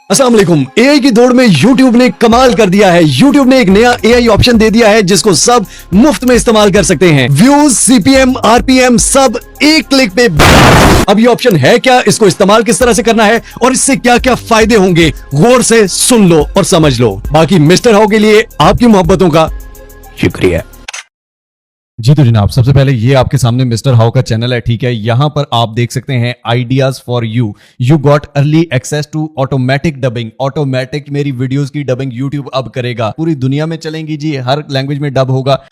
अस्सलाम वालेकुम। एआई की दौड़ में YouTube ने कमाल कर दिया है। YouTube ने एक नया एआई ऑप्शन दे दिया है जिसको सब मुफ्त में इस्तेमाल कर सकते हैं। व्यूज, सीपीएम, आरपीएम सब एक क्लिक पे। अब ये ऑप्शन है क्या, इसको इस्तेमाल किस तरह से करना है और इससे क्या क्या फायदे होंगे, गौर से सुन लो और समझ लो। बाकी मिस्टर हाउ के लिए आपकी मोहब्बतों का शुक्रिया। जी तो जनाब, सबसे पहले ये आपके सामने मिस्टर हाउ का चैनल है, ठीक है। यहां पर आप देख सकते हैं ideas for you got early access to automatic dubbing. Automatic मेरी वीडियोस की डबिंग यूट्यूब अब करेगा, पूरी दुनिया में चलेंगी जी, हर लैंग्वेज में डब होगा।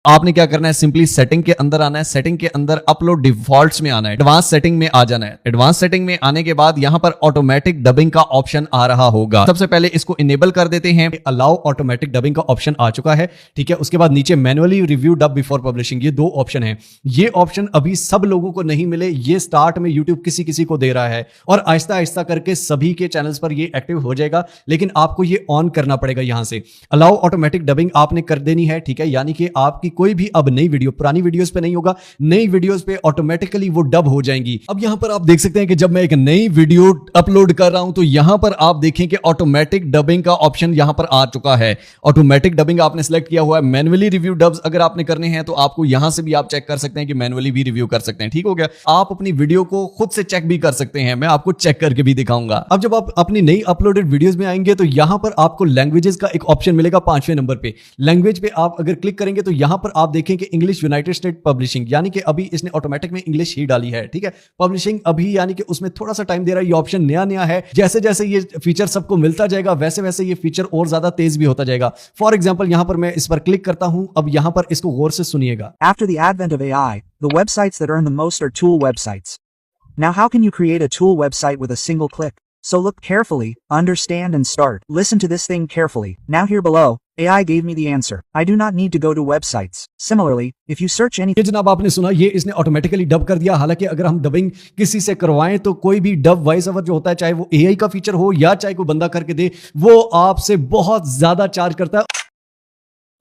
आपने क्या करना है, सिंपली सेटिंग के अंदर आना है। सेटिंग के अंदर अपलोड डिफॉल्ट्स में आना है, एडवांस सेटिंग में आ जाना है। एडवांस सेटिंग में आने के बाद यहां पर ऑटोमेटिक डबिंग का ऑप्शन आ रहा होगा। सबसे पहले इसको इनेबल कर देते हैं। अलाउ ऑटोमेटिक डबिंग का ऑप्शन आ चुका है, ठीक है। उसके बाद नीचे manually review dub before publishing, ये दो ऑप्शन है। ये ऑप्शन अभी सब लोगों को नहीं मिले, ये स्टार्ट में यूट्यूब किसी किसी को दे रहा है और आहिस्ता आहिस्ता करके सभी के चैनल्स पर ये एक्टिव हो जाएगा। लेकिन आपको ये ऑन करना पड़ेगा। यहां से अलाउ ऑटोमेटिक डबिंग आपने कर देनी है, ठीक है। यानी कि आपकी कोई भी अब नई वीडियो पुरानी वीडियोस पे नहीं होगा, नई वीडियोस पे ऑटोमेटिकली वो डब हो जाएंगी। अब यहां पर आप देख सकते हैं कि जब मैं एक नई वीडियो अपलोड कर रहा हूं तो यहां पर आप देखें कि ऑटोमेटिक डबिंग का ऑप्शन यहां पर आ चुका है। ऑटोमेटिक डबिंग आपने सिलेक्ट किया हुआ है। मैनुअली रिव्यू डब्स अगर आपने करने हैं तो आपको यहां से भी आप चेक कर सकते हैं कि मैनुअली भी रिव्यू कर सकते हैं, ठीक हो गया। आप अपनी वीडियो को खुद से चेक भी कर सकते हैं, मैं आपको चेक करके भी दिखाऊंगा। अब जब आप अपनी नई अपलोडेड वीडियोस में आएंगे तो यहां पर आपको लैंग्वेजेस का एक ऑप्शन मिलेगा 5वें नंबर पे। लैंग्वेज पे आप अगर क्लिक करेंगे तो यहां पर आप देखें कि इंग्लिश यूनाइटेड स्टेट पब्लिशिंग, यानी कि अभी इसने ऑटोमेटिक में इंग्लिश ही डाली है, ठीक है। पब्लिशिंग अभी यानी कि उसमें थोड़ा सा टाइम दे रहा है, ये ऑप्शन नया नया है। जैसे जैसे ये फीचर सबको मिलता जाएगा वैसे वैसे ये फीचर और ज्यादा तेज भी होता जाएगा। फॉर एग्जांपल यहां पर मैं इस पर क्लिक करता हूं। अब यहां पर इसको गौर से सुनिएगा। After the advent of AI, the websites that earn the most are tool websites. Now how can you create a tool website with a single click? So look carefully, understand and start. Listen to this thing carefully. Now here below, AI gave me the answer. I do not need to go to websites. Similarly, if you search any... ये जनाब आपने सुना, ये इसने automatically dub कर दिया। हालांकि अगर हम डबिंग किसी से करवाएं तो कोई भी डब वॉइस ओवर जो होता है, चाहे वो एआई का फीचर हो या चाहे कोई बंदा करके दे, वो आपसे बहुत ज्यादा चार्ज करता है।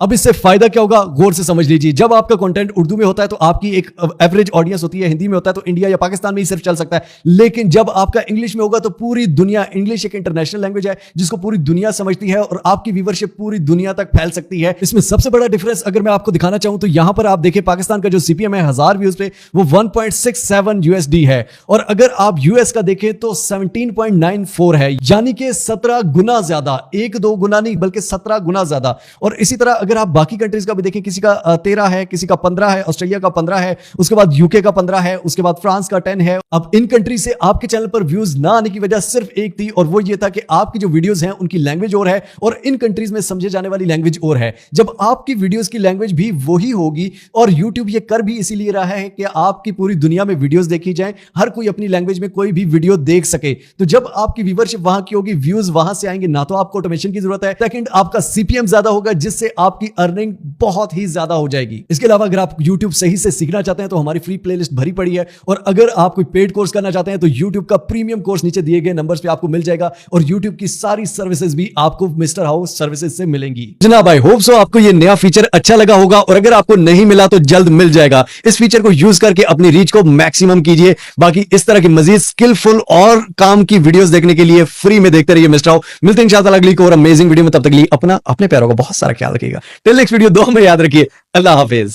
अब इससे फायदा क्या होगा, गौर से समझ लीजिए। जब आपका कंटेंट उर्दू में होता है तो आपकी एक एवरेज ऑडियंस होती है, हिंदी में होता है तो इंडिया या पाकिस्तान में ही सिर्फ चल सकता है। लेकिन जब आपका इंग्लिश में होगा तो पूरी दुनिया, इंग्लिश एक इंटरनेशनल लैंग्वेज है जिसको पूरी दुनिया समझती है और आपकी व्यूवरशिप पूरी दुनिया तक फैल सकती है। इसमें सबसे बड़ा डिफरेंस अगर मैं आपको दिखाना चाहूं तो यहां पर आप देखें, पाकिस्तान का जो सीपीएम है 1000 व्यूज पे वो 1.67 USD है और अगर आप यूएस का देखें तो 17.94 है, यानी कि 17 गुना ज्यादा, 1-2 गुना नहीं बल्कि 17 गुना ज्यादा। और इसी तरह अगर आप बाकी कंट्रीज का भी देखें, किसी का 13 है, किसी का 15 है, ऑस्ट्रेलिया का 15 है, उसके बाद यूके का 15 है, उसके बाद फ्रांस का 10 है। अब इन कंट्री से आपके चैनल पर व्यूज ना आने की वजह सिर्फ एक थी और वो ये था कि आपकी जो वीडियोस हैं उनकी लैंग्वेज और है और इन कंट्रीज में समझे जाने वाली लैंग्वेज और है। जब आपकी वीडियोस की लैंग्वेज भी वही होगी, और यूट्यूब ये कर भी इसीलिए रहा है कि आपकी पूरी दुनिया में वीडियोस देखी जाए, हर कोई अपनी लैंग्वेज में कोई भी वीडियो देख सके। तो जब आपकी व्यूवरशिप वहां की होगी, व्यूज वहां से आएंगे, ना तो आपको ऑटोमेशन की जरूरत है, सेकंड आपका सीपीएम ज्यादा होगा जिससे आपकी अर्निंग बहुत ही ज्यादा हो जाएगी। इसके अलावा अगर आप YouTube सही से सीखना चाहते हैं तो हमारी फ्री प्लेलिस्ट भरी पड़ी है, और अगर आप कोई पेड कोर्स करना चाहते हैं तो YouTube का प्रीमियम कोर्स नीचे दिए गए नंबर्स पे आपको मिल जाएगा और YouTube की सारी सर्विसेज भी आपको मिस्टर हाउस सर्विसेज से मिलेंगी। जनाब आई होप सो आपको ये नया फीचर अच्छा लगा होगा, और अगर आपको नहीं मिला तो जल्द मिल जाएगा। इस फीचर को यूज करके अपनी रीच को मैक्सिमम कीजिए। बाकी इस तरह की मजीद स्किलफुल और काम की वीडियोस देखने के लिए फ्री में देखते रहिए मिस्टर हाउ। मिलते हैं इंशाअल्लाह अगली और अमेजिंग वीडियो में, तब तक के लिए अपना अपने प्यारों का बहुत सारा ख्याल रखिएगा। टिल नेक्स्ट वीडियो, दुआ में याद रखिए। अल्लाह हाफिज।